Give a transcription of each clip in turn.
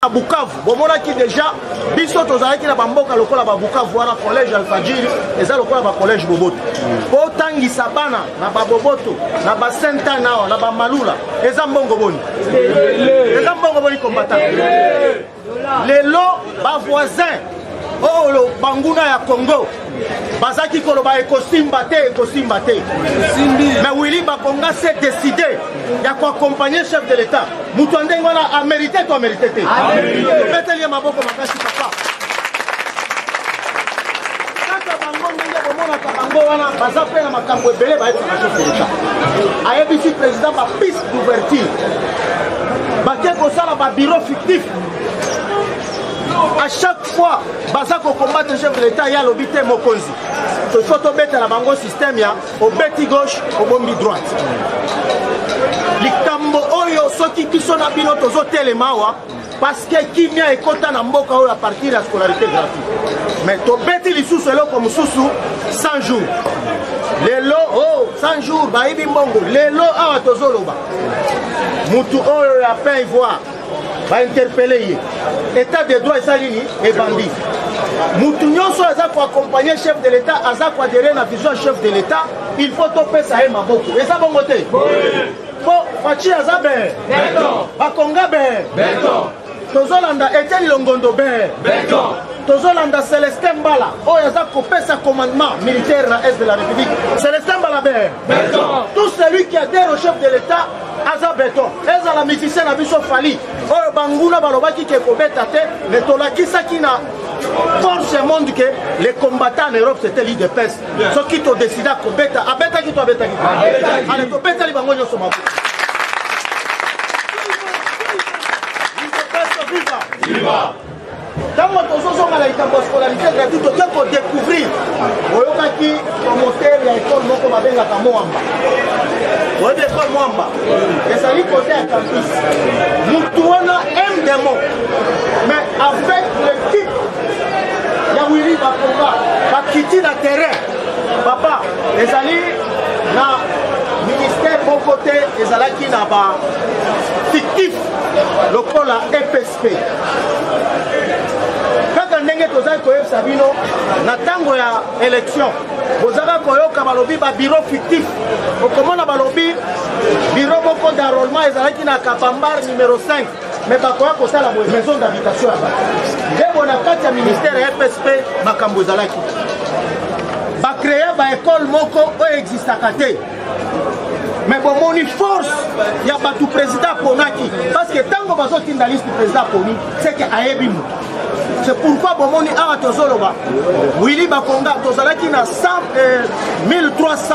à Bukavu, bomona qui déjà biso tozalaki na bamboka lokola ba Bukavu wana collège Alfajiri eza lokola ba collège Boboto. Po tangisa bana na ba Boboto, na ba Senta nawa, na ba Malula, eza mbongo boni. Eza mbongo boni combattant. Lelo ba voisin oh lo banguna ya Congo. Bazaki koloba ekosimba te. Mais Willy Bakonga s'est décidé ya ko accompagner chef de l'État. Mutu ndengo na a mérité to mérité te. Beteli maboko makasi papa. Kaka bango ndenge bomona ka bango wana bazape na makambo ebele ba etsa chef de l'État. Ayebisi président ba piste d'ouverture. Baké ko sala ba bureau fictif. À chaque fois, Bazako combattre le chef de l'État, il y a l'obité Mokonzi. Il faut mettre dans bango système, au bêti gauche, au bombi droite. Les Kambo Oyo, ceux qui sont à Bino, tous les télémawa, parce que qui vient et compte en Mboka à partir de la scolarité gratuite. Mais tu bêti les sous comme sous 100 jours. Les lots, oh, 100 jours, Baïbi Mbongo. Les lots, ah, Tozoloba. Moutou Oyo, la paix, voir. Va interpeller état de droit salini et bandit. Moutounion soit pour accompagner le chef de l'État, à quoi adhérer la vision chef de l'État, il faut topper ça et ma beaucoup. Et ça bon côté. Bon, Fachi Azabe, Bakonga Béton, Tozolanda Etienne Longondo Béton, Tozolanda Célestin Mbala, oh Yazak copé sa commandement militaire dans l'Est de la République. Célestin Mbala Béton. Tout celui qui adhère au chef de l'État, Aza Béton. Et à la musicienne Abisso Fali. Oh Banguna Balobaki qui est Kobetate, mais Tolaki Sakina. Force le monde que les combattants en Europe c'était l'IDPS. Ceux qui t'ont décidé à Kobeta, à Beta qui t'ont Beta qui t'ont. Allez, Kobeta, les Bangoyo sont morts. Viva! Dans votre zone, à la scolarité gratuite, tu peux découvrir. Oyokaki, promoteur, il y a l'école Moko Mabenga Kamoamba. Vous avez l'école Moamba. Et ça lui côté à campus. Nous tournons un démon. Mais avec l'équipe, il y a Willy Bakonga, qui quitte le terrain. Papa, les alliés, le ministère, bon côté, les alliés qui n'ont pas fictif, le col à EPSP. Quand ndenge tozali koyebisa bino na tango ya élection bozaka koyoka balobi ba bureau fictif okomona balobi bureau moko d'enrôlement ezalaki na Kabambar numéro 5 mais bakoya kosala maison d'habitation ya bato ndenge na kati ya ministère ya EPSP makambo ezalaki bacréer baécole moko oyo existaka te. Mais bon, mon force, il y a tout président Ponaki. Parce que tant qu'on va sortir dans la liste du président Poni, c'est qu'il y a un bimou. C'est pourquoi bon, mon a Tozoloba, Willy Bakonga, Tozalaki na 1300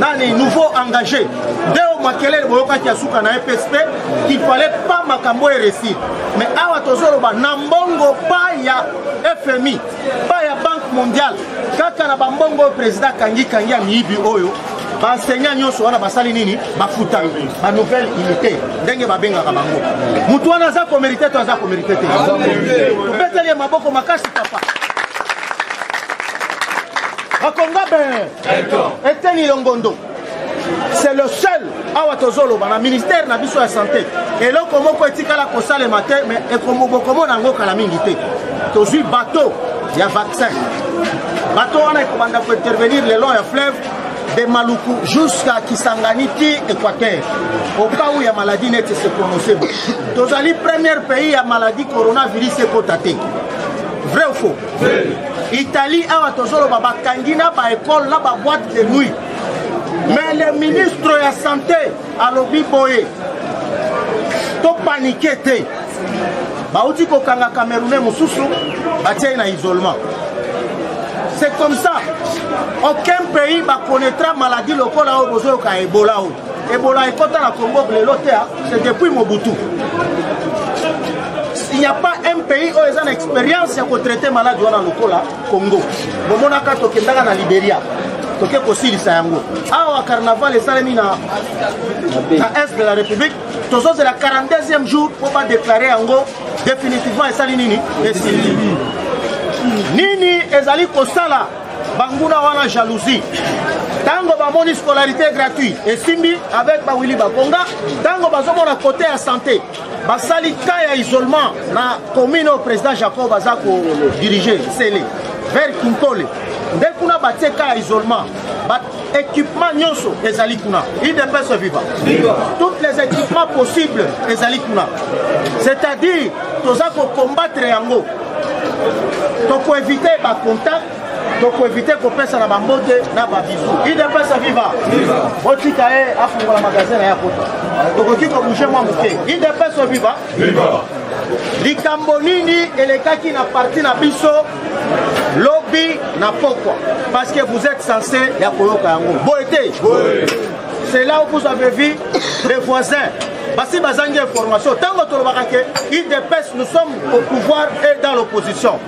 nani nouveaux engagés. Dès au Makele, Boyoka Kiasuka na EPSP, qu'il ne fallait pas Makambo et récit. Mais à Tozoloba, Nambongo, pas ya FMI, pas ya Banque mondiale. Quand on a Bambongo, président Kangi a Mibi Oyo. Enseignants nyonso wana basali nini bafuta ba nouvelle unité ndenge babengaka bango mutu wana za ko mériter to za ko mériter te beteli maboko makasi papa Bakonga Etienne Longondo c'est le seul awa tozolo bana ministère na biso ya santé et là comment ko etikala ko sale matin mais e komo nango kala mingi te tozui bateau ya vaccin bateau wana ko banda ko intervenir le long ya fleuve de Maluku jusqu'à Kisangani, Équateur. Au cas où il y a maladie nette, c'est prononcé. Dans le premier pays, il y a maladie coronavirus, c'est cotaté. Vrai ou faux? Italie, a toujours la kangina, ba école, là, ba boîte de nuit. Mais le ministre de la Santé, à l'obi boye, to paniqué, ba outi ko kanga Camerounais, mususu, ba tiens na isolement. C'est comme ça. Aucun pays ne connaîtra la maladie locale à Ebola. Ebola est contre la Congo, c'est depuis Mobutu. Il n'y a pas un pays où ils ont une expérience pour traiter la maladie dans le Congo. Bon, on a qu'à Libéria. Toké Kosili Sayango. Ah, au carnaval, les salami na Est de la République. Tous c'est la 42e jour pour pas déclarer en gros définitivement et salinini. Nini ezali kosala banguna wana jalousie tango bamoni scolarité gratuite et simbi avec Bawili Bakonga tango bazomona côté à santé basali cas ya isolement na commune au président Jacob Bazako diriger Sele vers Kinkole dès qu'on a battu cas à isolement équipement nyonso ezali kuna IDPS viva tous les équipements possibles ezali kuna c'est-à-dire toza ko combattre yango to ko éviter ba contact to ko éviter ko pesa na bambote na ba bizu IDPS viva botika e afungola magasin ya kota to ko kiko bouger moi muke IDPS viva likambo nini elekaki na parti na biso lobby na pokwa parce que vous êtes censé ya koyoka yango boete c'est là où vous avez vu les voisins basi bazangi information tango tolobaka ke IDPS nous sommes au pouvoir et dans l'opposition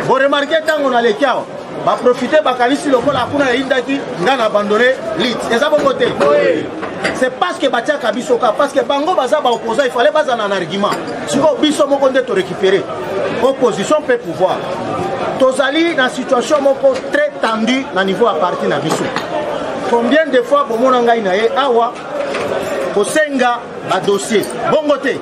vous remarquez tango na lekiao ba profiter bakalisi lokola kuna indaki ngana abandonner lit eza bokote c'est parce que batia kabisoka parce que bango baza ba opposant il fallait baza un argument siko biso moko nde to récupérer opposition peut pouvoir tozali na situation moko très tendue na niveau à parti na biso combien de fois bomona ngai na ye awa kosenga ba dossier bongo te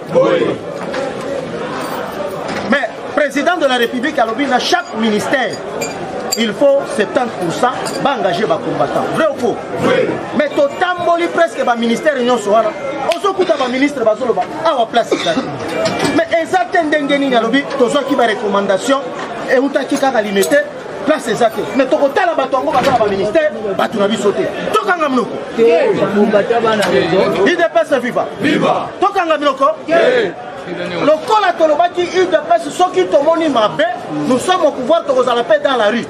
mais président de la République alobi na chaque ministère il faut 70% engager les combattants. Vrai ou faux? Oui. Mais totamboli presque le ministère de l'Union Soana. On se coûte le ministre Bazoloba à la place. Mais exactement, tous ceux qui ont des recommandations et où tu as limité, place exacte. Mais tu as la batongo dans le ministère, tu as sauté. Tu as un mnoko. IDPS viva. Viva. Tu as un mnoko. Le col à Tolobaki, IDPS, ceux qui t'ont moni ma baie, nous sommes au pouvoir de la paix dans la rue.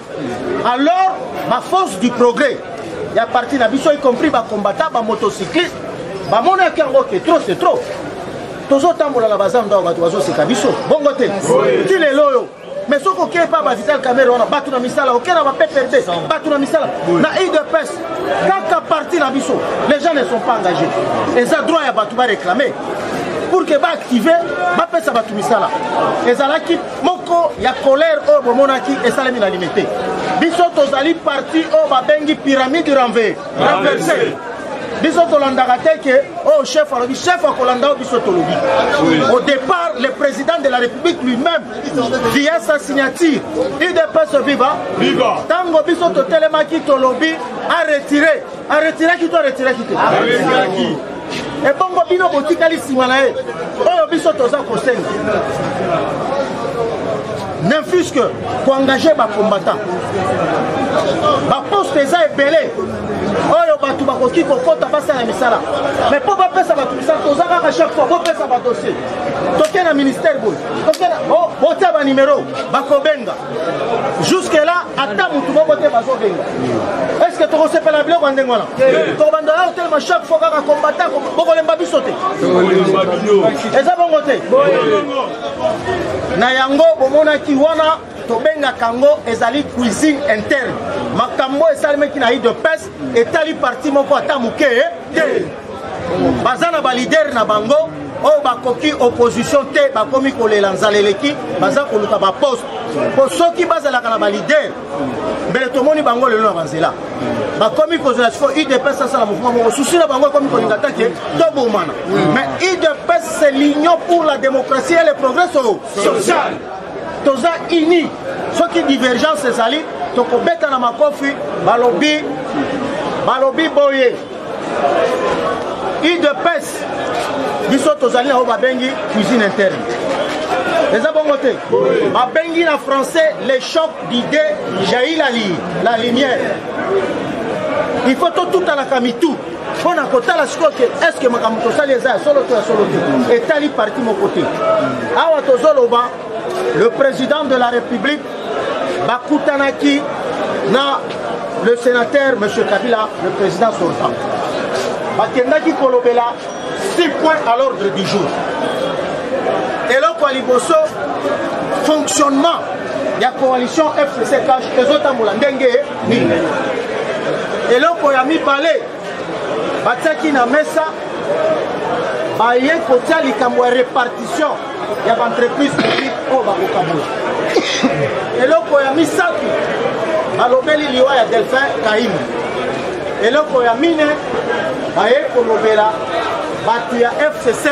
Alors, ma force du progrès, il y a parti d'Abisso, y compris ma combattant, ma motocycliste, ma monnaie qui est trop, c'est trop. Tous autant pour la bazan d'Oiseau, c'est Kabisso. Bon côté, tu les loyaux. Mais ce qui n'est pas Vital Caméra, on a battu dans Misala, aucun n'a pas perdu, battu dans Misala. Na IDPS, quand à parti d'Abisso, les gens ne sont pas engagés. Et ça droit à battu réclamer. Pour que va activer, va faire ça va tout misala. Et ça là qui moko ya colère au bomonaki et ça les limité. Biso tozali parti au babengi pyramide renversée. Biso tolandaka que oh chef a kolanda biso tolobi. Au départ, le président de la République lui-même via sa signature, IDPS viva. Tango biso to telemaki tolobi a retiré qui doit retirer qui. Et bongo bino botikali simanae oyo biso toza kosenga n'infuse que pour engager ba combattant ba poste eza ebele oyo batu bakoki kokota basa na misala mais pour ba pesa batu misala toza kaka chaque fois bo pesa ba dossier toke na ministère boy toke na botia ba numéro bakobenga jusque là ata mutu moko te bazobenga est-ce que toko sepela biloko ndenge wana to bandala tellement chaque fois kaka combattant boko lemba biso te eza bongo te na yango bomona ki wana tobenga kango ezali cuisine interne makambo esalemeki na IDPS etali parti moko ata muke te baza na balider na bango oyo bakoki opposition te bakomi kolela nzaleleki baza koluka baposte po soki bazalaka na balider mbele tomoni bango lelo na banzela bakomi kozela sifo IDPS asala mouvement moko susi na bango ekomi kolinga take tobomana mais IDPS c'est l'union pour la démocratie et le progrès social toza ini soki divergence ezali tokobeta na makofi balobi boye IDPS biso tozali na oyo babengi cuisine interne eza bongo te babengi na français les chocs d'idées jaillit la lumière il faut totutalaka mitu mpo na kotala sikoyo ke est ce que makambo tosali eza ya solo to ya solo te etali parti moko te awa tozoloba le président de la République bakutanaki na le sénateur M. Kabila, le président sortant. Bakendaki kolobela 6 points à l'ordre du jour. Et là, kwa liboso, fonctionnement de la coalition FCC-Cash, les autres ndenge ni. Et là, kwa yami balé, bataki na mesa, baye kotia likambo ya répartition ya entreprise publique au Bakokabo. Et là, kwa yami saku, balobeli liwa ya Delphin Kaïm. eloko ya mine baye kolobela bato ya FCC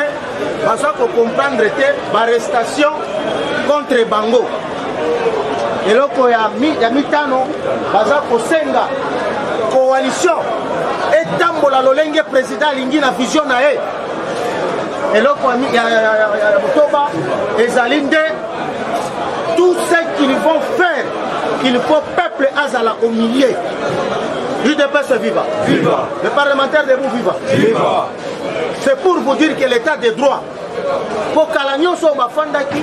baza comprendre te barestation contre bango. Eloko ya mitano baza kosenga coalition etambola lolenge président alingi na vision na ye. Eloko ya motoba ezali nde tout ce qu'ils vont faire, il faut peuple azala au milieu. UDPS viva. Viva. Le parlementaire debout viva. Viva. C'est pour vous dire que l'état de droit, pour Kalanyoso Bafandaki,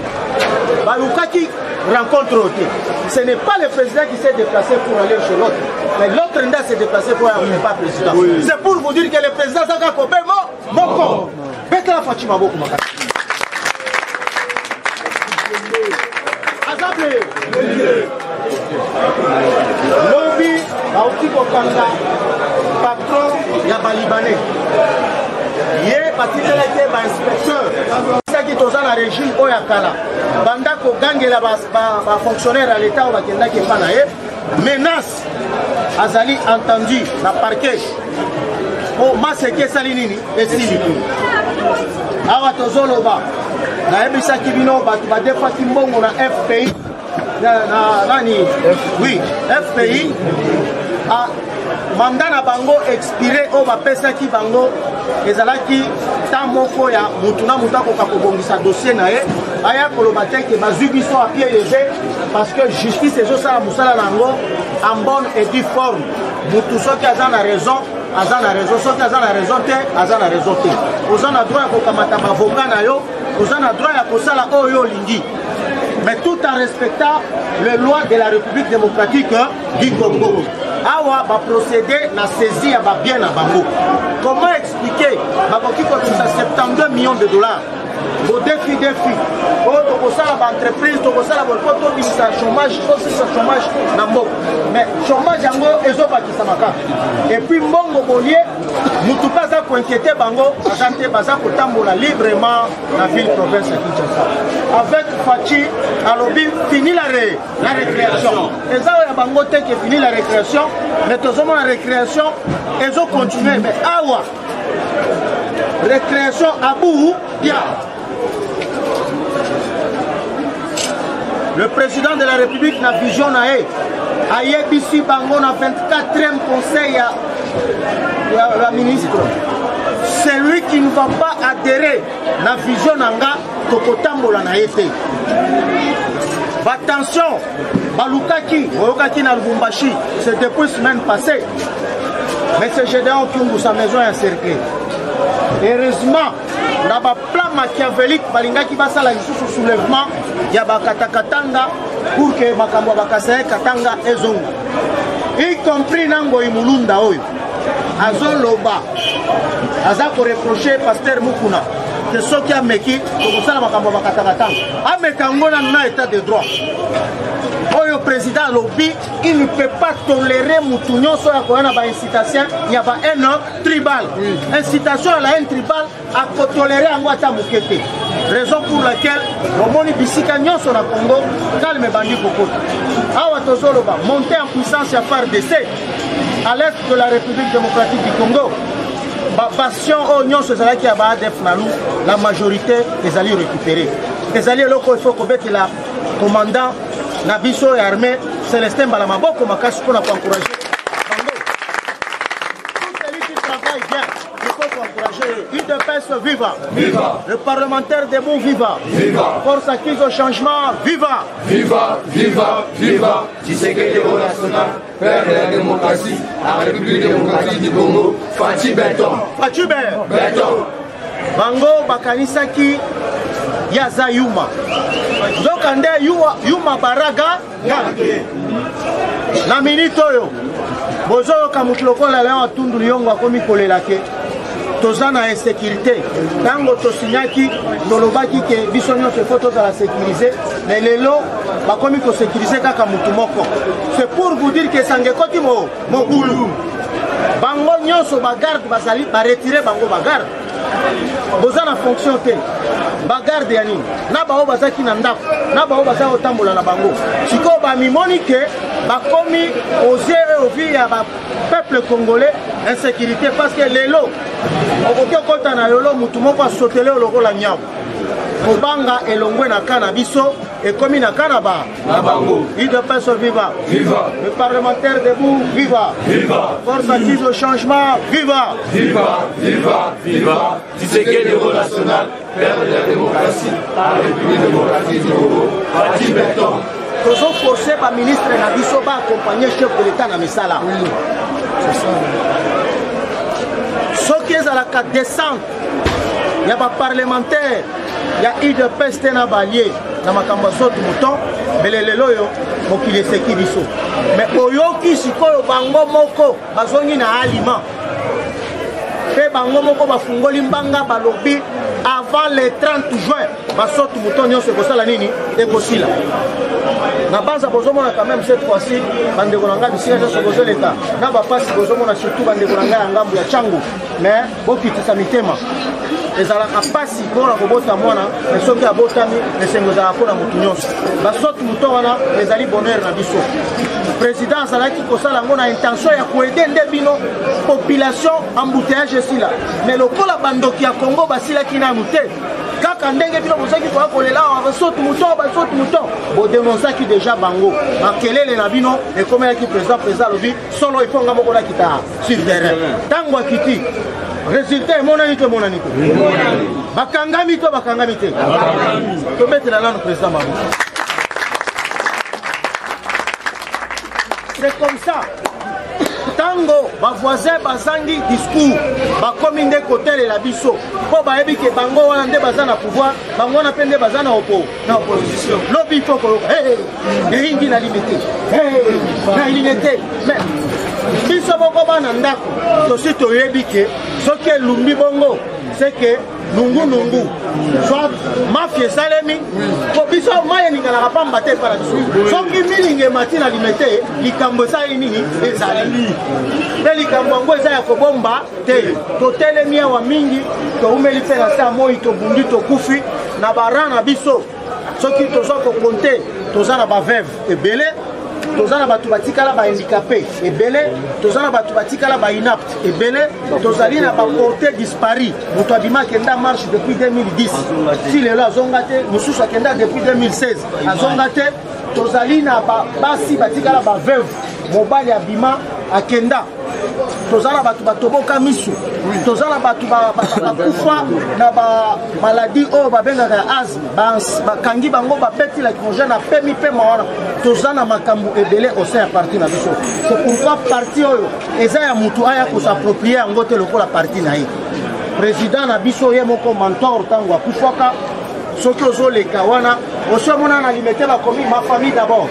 Balukaki rencontre. Ce n'est pas le président qui s'est déplacé pour aller chez l'autre, mais l'autre s'est déplacé pour aller pas président. Oui. C'est pour vous dire que le président Zaka Kobe Moko. Bekla Fatima Boku Makati. Azabe. Lobby, Aouti Kokanda, patron Yaba Libanais. Yé, patitela ke ba inspecteur. Ça qui toza na régime Oyakala. Banda ko gangela ba fonctionnaire à l'état ou bakenda ke pana ye. Menace azali entendu na parquet. Oh, maseke salinini esili. Awa tozoloba. Na ebisa kibino batu ba defa kimbongo na FPI. Nani? Oui, FPI a mandat na bango expiré au bapesa ki bango ezalaki tamoko ya mutuna mutako kakobongisa dossier na ye aya koloba te ke bazwi biso à pied levé parce que justice ezosala musala nango en bonne et due forme. Mutu soki aza na raison soki aza na raison te aza na raison te. Oza na droit ya kokamata bavoka na yo, oza na droit ya kosala oyo olingi, mais tout en respectant les lois de la République démocratique du Congo. Awa va procéder à saisie à bien à Bango. Comment expliquer Bakoki comme ça 72 millions de dollars? Au défi. Oh, tu as l'entreprise, tu as le chômage, chômage, mais chômage, et puis, Mongo Bolier, nous ne pouvons pas inquiéter Bango, à librement la ville province à Kinshasa. Avec Fachi, Alobi, fini la récréation. Et ça, il y a Bango qui fini la récréation, mais tout le monde la récréation, ils ont continué. Mais Awa, récréation à bout, bien. Le président de la République n'a vision naé. Ayebisi Bango na 24e conseil à la ministre. Celui qui ne va pas adhérer à la vision nanga Tokotambola na été. Attention, Balukaki, Oyokaki na Lubumbashi, c'est depuis semaine passée. Mais c'est Gédéon Kyungu, sa maison est encerclée. Heureusement, dans le plan machiavélique, Balingaki Basala sous soulèvement, il y a Katakatanga pour que Makambo Bakasaye Katanga et Zongo. Y compris Nango Imulunda Oyo. Azon Loba. Azako reproché Pasteur Mukuna. Que ce qui a meki, comme ça, Makambo Bakatakatanga. A Mekangona n'a état de droit. Oyo président Lobi, il ne peut pas tolérer Moutounion sur la Koyana par incitation. Il y a pas un tribal. Incitation à la haine tribal à tolérer en Guata Moukete. Raison pour laquelle Romoni Bissika Nyon sur la Congo, calme Bandi Koko. Awa Tozoloba, monter en puissance à FARDC à l'est de la République démocratique du Congo. Passion au Nyon sur qui a la majorité des alliés récupérés. Les alliés locaux, il faut qu'on mette la commandant. Nabiso et armée, Célestin Balamaboko Makashi pour encourager. Tout celui qui travaille bien, il faut encourager. UDPS viva. Viva. Le parlementaire debout viva. Viva. Force acquise au changement viva. Viva, viva, viva. Tshisekedi au national, père de la démocratie, la République démocratique du Congo, Fachi Béton. Fachi Béton. Bango Bakanisaki Yaza Yuma. Donc ande Yuma Baraga na minito yo bozo kamutuloko la leo tundu liongo akomi kolelake tozana insécurité tango tosinyaki nolobaki ke bisonyo se photo za la sécuriser mais lelo bakomi ko sécuriser kaka mutu moko. C'est pour vous dire que sangekoti mogulu bango nyonso bagarde bazali ba retirer bango bagarde bozana fonction te bagarde ya nini na bao bazaki na ndako na bao bazaki otambola na bango siko ba mimoni ke bakomi oser au vie ya ba peuple congolais insécurité parce que lelo okoki okota na yolo mutu moko asotele lokola nyama kobanga elongwe na kana biso ekomi na kana ba UDPS viva viva le parlementaire debout viva viva force acquise au changement viva viva viva viva Tshisekedi national père de la démocratie à la République démocratique du Congo Fati Beton tozo forcer ba ministre na biso ba accompagner chef de l'état na misala c'est ça soki ezalaka descente ya ba parlementaire ya UDPS tena balie na makambo soto muton belelelo yo mokili eseki biso mais oyoki sikoyo bango moko bazongi na aliment pe bango moko bafungoli mbanga balobi avant le 30 juin basoto muton nyonso ekosala nini ekosila na base bozomona quand même cette fois-ci bandeko na ngai bisika nyonso bozoleka na bapasi bozomona surtout bandeko na ngai ya ngambu ya changu mais bokitisa mitema ezalaka pasi mpona kobota mwana soki abotami esengo ezalaka mpona motu nyonso basoki moto wana ezali bonheur na biso président azalaki kosala yango na intention ya koede nde bino population embouteillage esila mais lokola bandoki ya congo basilaki nanu te kaka ndenge bino bozaki koya kolela awa basoki moto bodenonsaki déjà bango makelele na bino ekomelaki président alobi solo ifonga moko nakita sur terrain ntango akiti résultat emonani to emonani te bakangami to bakangami te tobetela nano président Mabutu c'est comme ça tango bavoisin bazangi discours bakomi nde kotelela biso mpo bayebi ke bango wana nde baza na pouvoir bango wana mpe nde baza na opposition lobi ifo koyoka eyingi na limité na limité mais biso moko bana ndako tosi toyebi ke soki elumbi bongo c'est que nungu soit mafia esalemi po biso mai eningalaka pamba te epa na biso soki milinga emati na limete likambo esali nini ezali mpe likambo yango eza ya kobomba te totelemi awa mingi toumeli mpe na sa moi tobundi tokufi na bara na biso soki toza kokonte toza na baveve ebele toza na bato batikala bahandicapé ebele toza na bato batikala bainapte ebele tozali na baporté dispari moto abima akenda marche depuis 2010 si lelo azonga te mosusu akenda depuis 2016 azonga te tozali na basi batikala baveuve mobali abima akenda toza na bato batoboka miso toza na bato bakufa na bamaladi oyo babengaka ya asme bakangi bango babeti lacrymogène apemi mpe mawana toza na makambo ebele au sein ya parti na biso c'est pourquoi parti oyo eza ya motu aya kosapproprie yango te lokola parti na ye président na biso ye moko mentor ntango akufaka soki ozoleka wana osomona na limete bakomi ma famille d'abord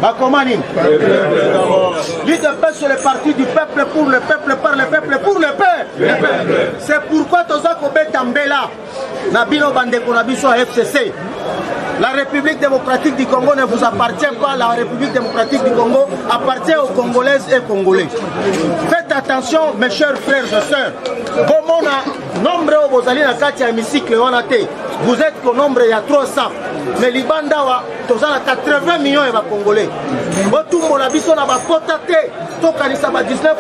bakoma nini l'UDPS c'est le parti du peuple pour le peuple par le peuple pour le peuple c'est pourquoi toza kobeta mbela na bino bandeko na biso ya FCC. La République démocratique du Congo ne vous appartient pas, la République démocratique du Congo appartient aux Congolaises et Congolais. Faites attention mes chers frères et sœurs. Nombre vous allez dans le hémicycle, vous êtes au nombre, il y a 300. Mais Libanda, vous avez 80 millions de Congolais. Vous avez 19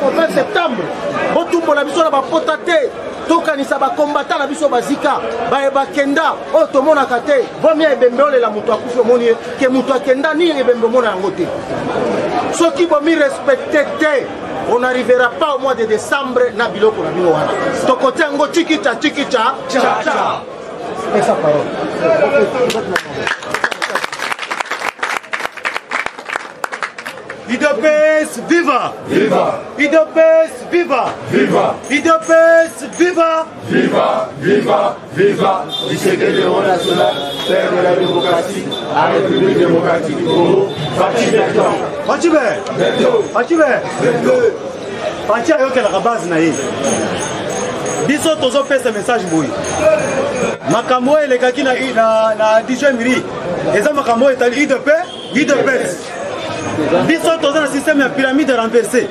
au 20 septembre. Vous avez tokanisa bakombata na biso bazika bakenda oyo tomonaka te vomi ebembe olela moto akufi omoni ke moto akenda nini ebembe omona yango te soki bomi respecte te on n'arrivera pas au mois de décembre na biloko na bino wana tokote yango chikicha esa parole UDPS viva! Viva! UDPS viva! Viva! UDPS viva! Viva! Viva! Viva! Tshisekedi national, père de la démocratie, la République démocratique du Congo, Fati Beton. Fati ayokelaka base na ye. Biso tozopesa message boyi. Makambo elekaki na DJ Miri. Eza makambo etali UDPS. Biso toza na système ya pyramide renversée.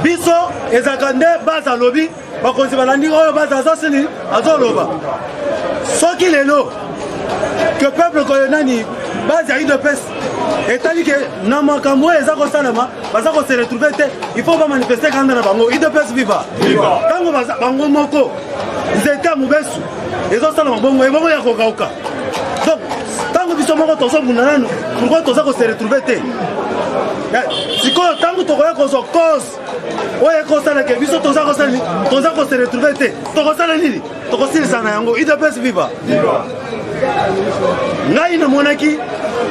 Biso ezaka nde base alobi bakonzi balandi oyo base azasini azoloba. Soki lelo que peuple koyonani base ya UDPS etali ke na makambo eza kosalama baza se retrouver te il faut pas manifester kanda na bango UDPS viva tango bango moko nzete mubesu ezosala mabongo ebongo ya kokauka donc tango biso moko tozobunda nanu pourquoi toza se retrouver te sikoyo tango tokoya kozwa cause oyo ekosala ke biso toza se retrouver te tokosala nini tokosilisa na yango UDPS viva ngai namonaki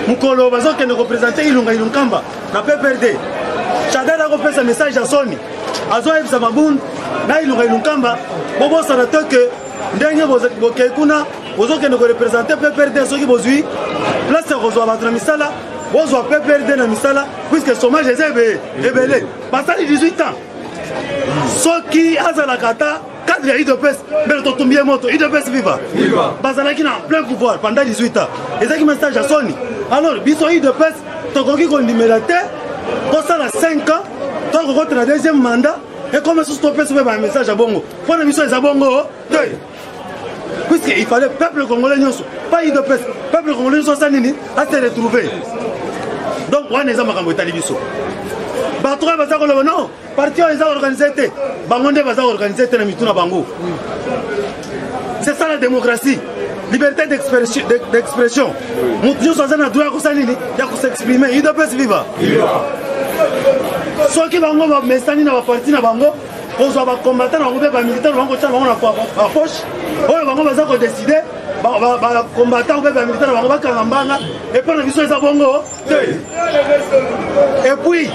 mukolo bazokende kopresente ilunga ilunkamba na PPRD Chadera akopesa message ya soni azoyebisa mabundu na ilunga ilunkamba bobosana te ke ndenge bokei kuna bozokende korepresente PPRD soki bozwi place ya kozwa bato na misala bozwa PPRD na misala puisque chômage eza ebele basali 18 ans soki azalaka ata cadre ya UDPS mbele totumbie moto UDPS viva bazalaki na plein pouvoir pendant 18 ans ezaki message ya soni alors biso UDPS tokoki kondimela te kosala 5 ans tokokota na deuxième mandat ekoma susu topesa mpe bamessage ya bongo mpona biso eza bongo te puisque il fallait peuple congolais nyonso pas UDPS peuple congolais nyonso asa nini ase retrouver donc wana eza makambo etali biso bato oyo baza koloba non parti oyo eza organise te bango nde baza organise te na mitu na bango c'est ça la démocratie liberté d'expression motu nyonso aza na droit ya kosala nini ya kosexprime UDPS viva soki bango bamesani na baparti na bango kozwa bakombata na bango mpe bamilitaire bango kotya bango na poche oyo bango baza kodeside bakombata mpe bamilitaire bango bakanga mbanga epo na biso eza bongo te epuis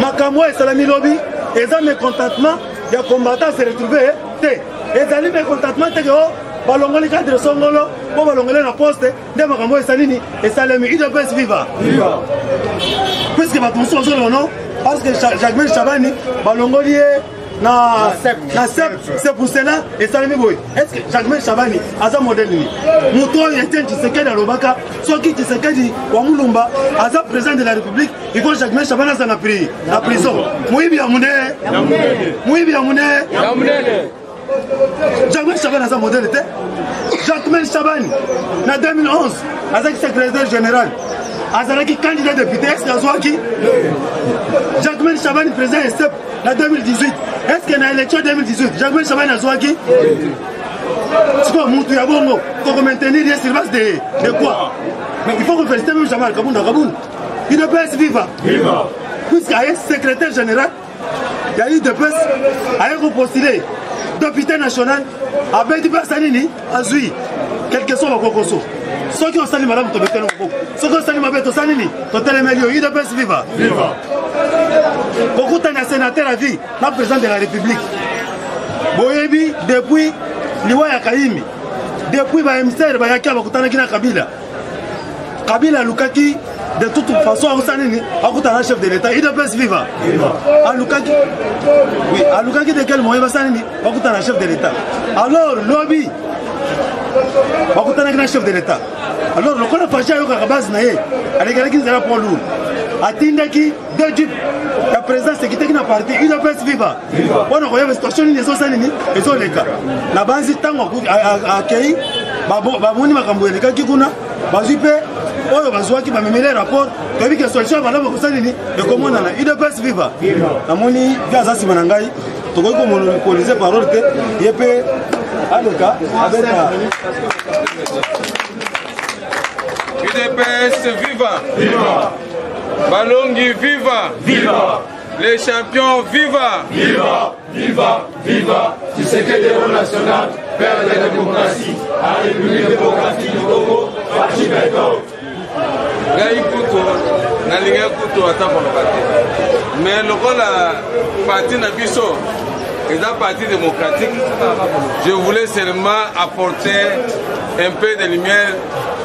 makambo esalami lobi eza mécontentement ya kombata se retrouve te ezali mécontentement teke o balongoli cadre songolo mpo balongoli na poste nde makambo esalini esalemi UDPS viva puisque bato mosusu bazoloba non parce que Jacques Chabani balongoli ye na CEP c'est pour cela esalemi boye est-ce que Jacques Chabani aza modèle nini moto oyo Etienne Tshisekedi alobaka soki Tshisekedi wa Mulumba aza président de la République il faut Jacques Chabani aza na prison moyibi ya munene Jacques Chabani aza modèle te Jacques Chabani na 2011 azaki secrétaire général azalaki candidat député est-ce que azwaki Jacques Chabani président ESTEP na 2018 est-ce que na élection 2018 Jacques Chabani azwaki sikoyo mutu ya bongo koko maintenir ye sur base de quoi mais il faut que féliciter même Jamal Kabunda UDPS viva puisque aye secrétaire général ya UDPS aye kopostuler député national abeti mpe asalini azwi quelque soit bakokoso soki osali malamu tobeteli maboko soki osali mabe tosali nini totelemeli yo UDPS viva kokutana sénateur à vie na président de la République boyebi depuis liwa ya Kaimi depuis baémissaire bayaki bakutanaki na Kabila alukaki de toute façon akosala nini akutana na chef de l'État UDPS viva alukaki de quel moyen basala nini bakutana na chef de l'État alors lobby bakutanaki na chef de l'État alors lokola faci ayokaka base na ye alekelaki nzela po lourd atindaki deux jupes ya présidence ekitaki na parti UDPS viva mpona koyeba situation nini ezosala nini ezoleka na banzi ntango akei bamoni makambo elekaki kuna bazwi mpe oyo bazwaki bamemeli rapport toyebi ke solution ya malamu ekosala nini ekomonana UDPS viva namoni mpe aza nsima na ngai tokoki komonopolize parole te ye mpe aleka abeta UDPS viva Balongi viva les champions viva Tshisekedi héros national, père de la démocratie, à la République démocratique du Congo, parti Beto. Gai kuto, nalinga kuto atakoloka te. Mais lokola parti na biso, et dans parti démocratique, je voulais seulement apporter un peu de lumière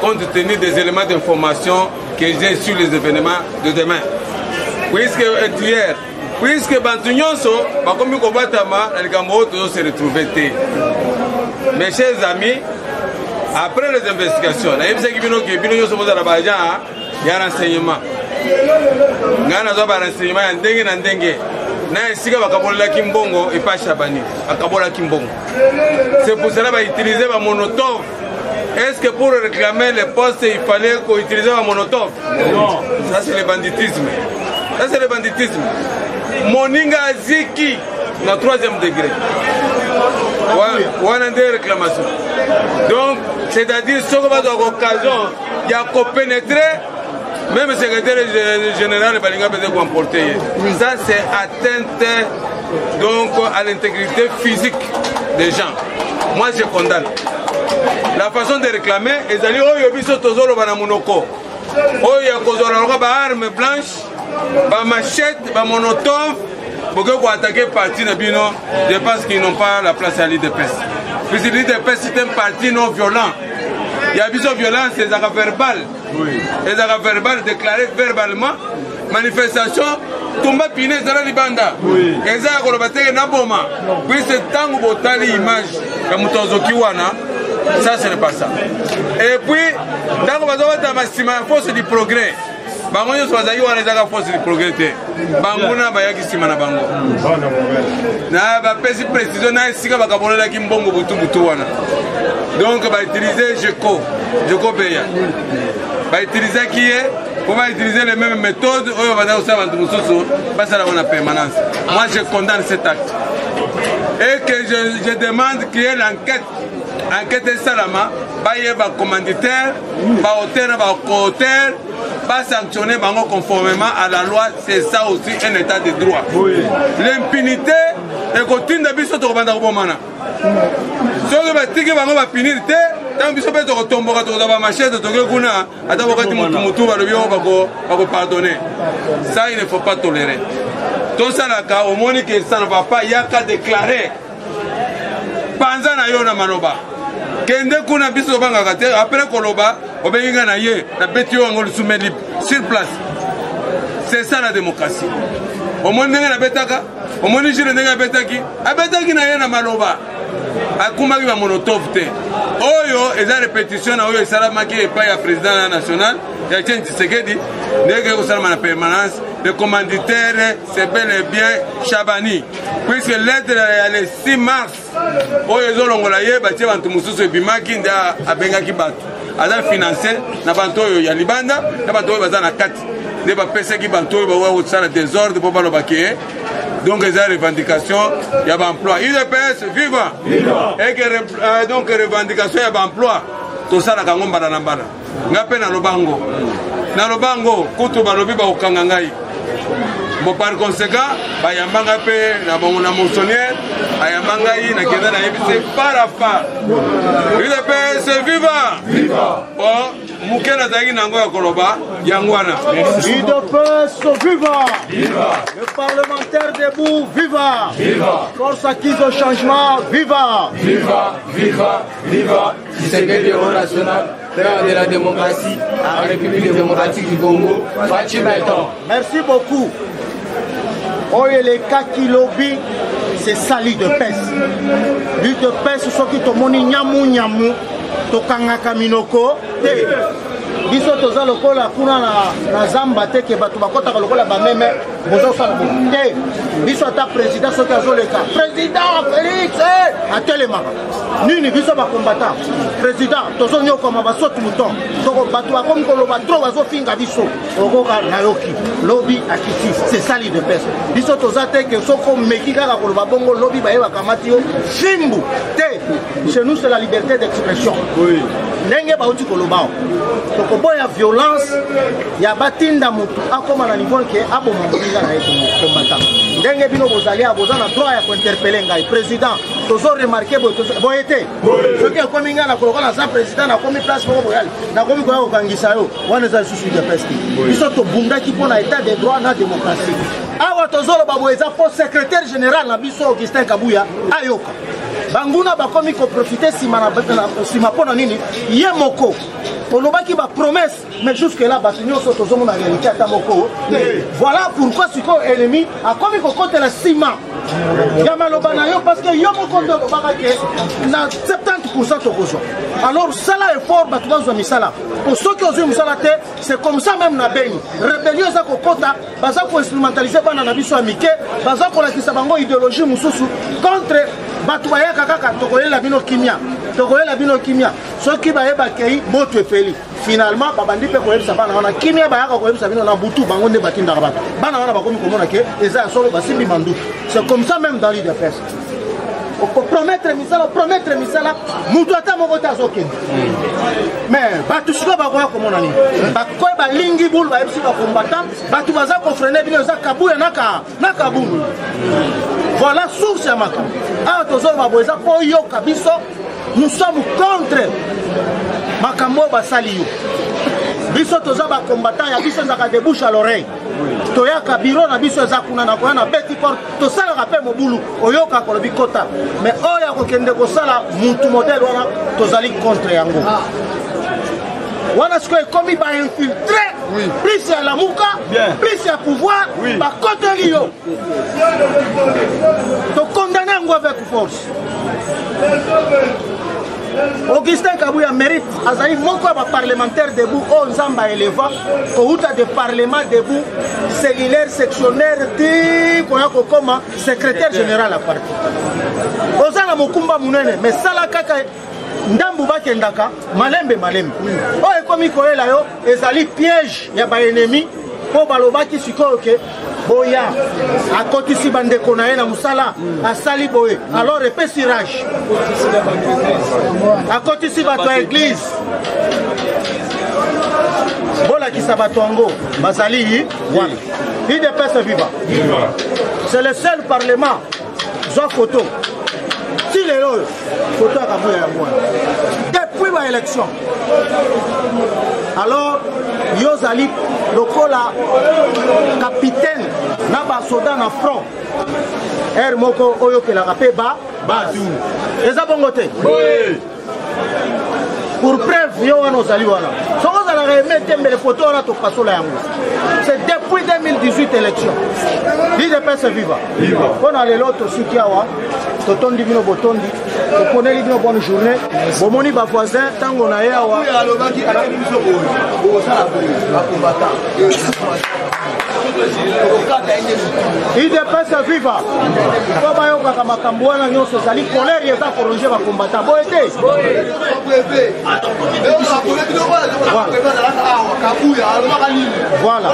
compte tenu des éléments d'information que j'ai sur les événements de demain. Puisque Bantu Nyonso, bakomi kobatama, se retrouver. Mes chers amis, après les investigations, il y a renseignement. Il y a renseignement. Na esika bakabola kimbongo et pas Chabani akabola kimbongo c'est pour cela ba utiliser ba monotov Est-ce que pour réclamer les postes, il fallait qu'on utilise un monotone? Non. Ça, c'est le banditisme. Ça, c'est le banditisme. Moninga Ziki, dans le 3e degré. On a des réclamations. Donc, c'est-à-dire, ce qu'on va avoir l'occasion, il y a qu'à pénétrer, même le secrétaire général Balinga peut emporter. Ça, c'est atteinte donc, à l'intégrité physique des gens. Moi, je condamne. La façon de réclamer, ils allaient oh, yobiso tozolo bana monoko. Oh, il y a kozolo ba armes blanches, ba machette, ba monotone. Pour attaquer le parti Nabino, je pense qu'ils n'ont pas la place à l'IDPS. Puisque l'IDPS c'est un parti non violent. Il y a besoin de violence, c'est des actes verbales. Les actes verbales déclarés verbalement. Manifestation, Tomba Piné, Zara Libanda. Et ça, on va dire Naboma. Puis c'est tant que vous avez l'image comme Tozokiwana, ça, ce n'est pas ça. Et puis, tant que vous avez la force du progrès. Bango yo sozayi wana ezaka force du progrès te. Bango na bayaki sima na bango. Na ba pesi précision na esika bakabolela ki mbongo butu wana. Donc ba utiliser Jeko Beya. Ba utiliser qui est on va utiliser les mêmes méthodes oyo bana osaba ntu mususu basala wana permanence. Moi je condamne cet acte. Et que je demande qu'il y ait l'enquête. Enquête Salama, baye ba commanditaire, ba auteur, ba co-auteur, ba sanctionner conformément à la loi, c'est ça aussi un état de droit. Oui. L'impunité est continue de biso to banda ko mana. So que ba tiki bango ba punir te, tant biso pe to tombo ka to ba machette to ke kuna, ata wakati mutu ba lobi ba ko pardonner. Ça il ne faut pas tolérer. Tout ça là ka au moni que ça ne va pas, il y a qu'à déclarer. Panza na yo na maloba. Kende kuna biso banga kate après koloba obenga na ye na beti yo ngol soumeli sur place. C'est ça la démocratie. Au monde na betaka, au monde jire na betaki, abetaki na ye na maloba. Akuma ki ba monotove te. Oyo eza répétition na oyo salama ki epa ya président national ya Etienne Tshisekedi ndenge ko salama na permanence. Le commanditaire c'est bel et bien Chabani. Puisque l'aide est le 6 mars. Oyo ezolongola ye batie bantu mususu ebimaki nda abengaki bato. Aza financé na bantu oyo ya libanda na bantu oyo baza na kati. Nde bapesaki bantu oyo bawa kosala désordre po baloba ke. Donc les revendications, il y a l'emploi. UDPS, viva! Et que donc revendication, il y a l'emploi. Tout ça, la Kangomba na Nambana. Ngape na Lobango. Na Lobango, Koutou Balobi ba Okangangai. Bon, par conséquent, Bayambanga pe, na Bangona Moussonière, Ayambangai, na Kenda na Yébissé, par la part. UDPS, viva! Viva! Oh, Moukena Zagi Nango ya Koloba, Yangwana. UDPS, viva! Viva! Le parlementaire debout, viva! Viva! Force acquise au changement, viva! Viva! Viva! Viva! Tshisekedi au national, père de la démocratie, à la République démocratique du Congo, Fachi Maïton. Merci beaucoup. Oye les cas qui lobby, c'est ça l'UDPS. L'UDPS, ceux qui t'ont moni nyamu, tokangaka minoko, biso toza lokola kuna na zamba te ke bato bakotaka lokola bameme bozosala te biso ata président soki azoleka président Félix atelemaka nini biso bakombata président tozonyokoma basoki muton toko bato bakomi koloba tro bazofinga biso okoka nayoki lobi akiti c'est ça l'UDPS biso toza te ke soko meki kaka koloba bongo lobi bayebakamati yo fimbu te chez nous c'est la liberté d'expression ndenge bauti kolobao tokoboya violence ya batinda mutu akoma na niveau ke aboma moninga na yeto combattant ndenge bino bozali abozana droit ya kointerpeller ngai président tozo remarquer boyete soki akomi nga na kolokola sa président na komi place moko boyali na komi koya kokangisa yo wana za susu de peste biso tobundaki mpona état de droit na démocratie awa tozoloba boye eza po secrétaire général na biso Augustin Kabuya ayoka banguna bakomi koprofite sima mpona nini ye moko olobaki ba promesse mais jusque là bato nyonso tozomona réalité ata moko voilà pourquoi sikoyo ennemi akomi kokotela nsima ya maloba na yo parce que yo moko nde olobaka ke na 70% tokozwa alors sala effort bato bazwa misala po soki ozwi mosala te c'est comme ça même na beni rébellion eza kokota baza koinstrumentalize bana na biso ya mike baza kolakisa bango idéologie mosusu contre bato bayaka kaka tokolela bino kimia tokoyela bino kimia soki bayeba kei moto efeli finalement babandi mpe koyebisa bana wana kimia bayaka koyebisa bino na butu bango nde batindaka bato bana wana bakomi komona ke eza ya solo basimbi mandutu. C'est comme ça même dans l'IDPS. Promettre misala mutu ata moko te azokende mais bato sikoyo bakoya komona nini bakoya balingi bulu bayebisi bakombatan bato baza kofrene bino eza kabuya na kabulu. Voilà source ya makambo awa tozoloba boye eza mpo yoka biso nous sommes contre makambo oyo basali yo biso toza bakombatan ya biso ezaka de bouche à l'oreille toyaka biro na biso eza kuna na koya na beti porte tosalaka mpe mobulu oyoka kolobi kota mais oyo ya kokende kosala mutu modele wana tozali contre yango wana sikoyo ekomi bainfiltre plus ya lamuka plus ya pouvoir bakoteli yo tokondane yango avec force. Augustin Kabuya mérite azali moko ba parlementaire debout o nzamba eleva outa de parlement debout cellulaire sectionnaire ti koya kokoma secrétaire général à parti ozala mokumba munene mais sala kaka ndambu bakendaka malembe oyo ekomi koyela yo ezali piège ya ba ennemi po balobaki sikoyo ke boya akotisi bandeko na ye na musala asali boye alors epesi rage akotisi bato ya église bolakisa bato yango bazali wana IDPS viva. C'est le seul parlement zwa photo ti lelo photo ya Kabuya ya mwana depuis ba élection. Alors yozali lokola capitaine na basoda na front er moko oyo kelaka mpe batu eza bongo te pour preuve yo wana ozali wana soko ozalaka eme tembele photo wana topasola yango. C'est depuis 2018 élection l'IDPS viva mpona lelo tosuki awa totondi bino botondi toponeli bino bonne journée bomoni bavoisin ntango na ye awa IDPS viva po bayokaka makambo wana nyonso ezali colère eza koronge bakombata boye te voilà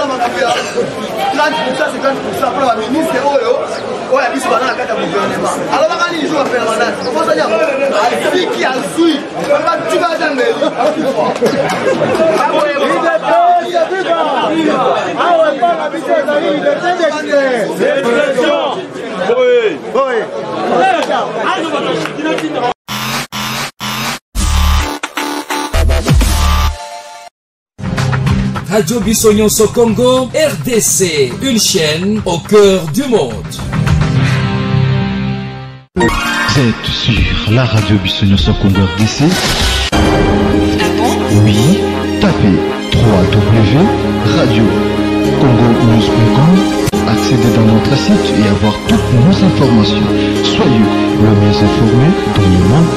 Radio Bissonyonso Congo, RDC, une chaîne au cœur du monde. Vous êtes sur la radio Bissonyonso Congo RDC. Oui, tapez www.radiocongonews.com, accédez dans notre site et avoir toutes nos informations. Soyez le mieux informés dans le monde.